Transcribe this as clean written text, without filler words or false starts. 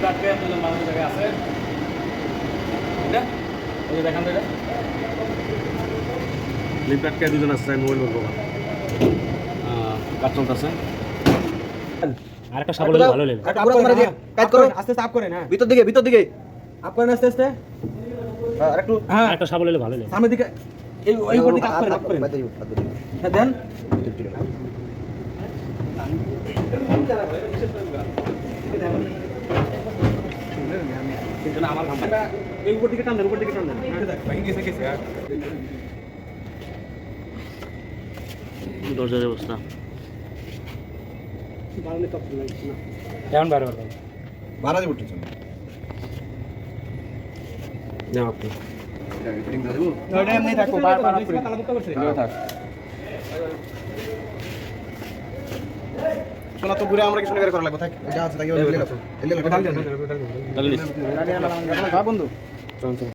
আটকে দুজন মানুষ জায়গায় আছে এটা ওই যে দেখান তো এটা লিপ আটকে দুজন আছে মোবাইল বলবো কাজ চলতেছে আরেকটা সাবল হলে ভালো লাগে কাজ করো আস্তে আস্তে আপ করেন হ্যাঁ ভিতর দিকে আপ করেন আস্তে আস্তে আর একটু হ্যাঁ একটা সাবল হলে ভালো লাগে সামনের দিকে এই ওই উপর দিকে আপ করেন হ্যাঁ দেন কিন্তু না আমার ঘাম এই উপর দিকে টান দেন দরজার অবস্থা কেমন বাইরে বাইরে বাড়া দিব টেনশন যাও আপনি ওটা এমনি থাকো বারবার আপ করে থাক শোনা তো ঘুরে আমরা কিছু করে করা লাগবে থাক যা আছে তাকে এলে তাহলে বন্ধু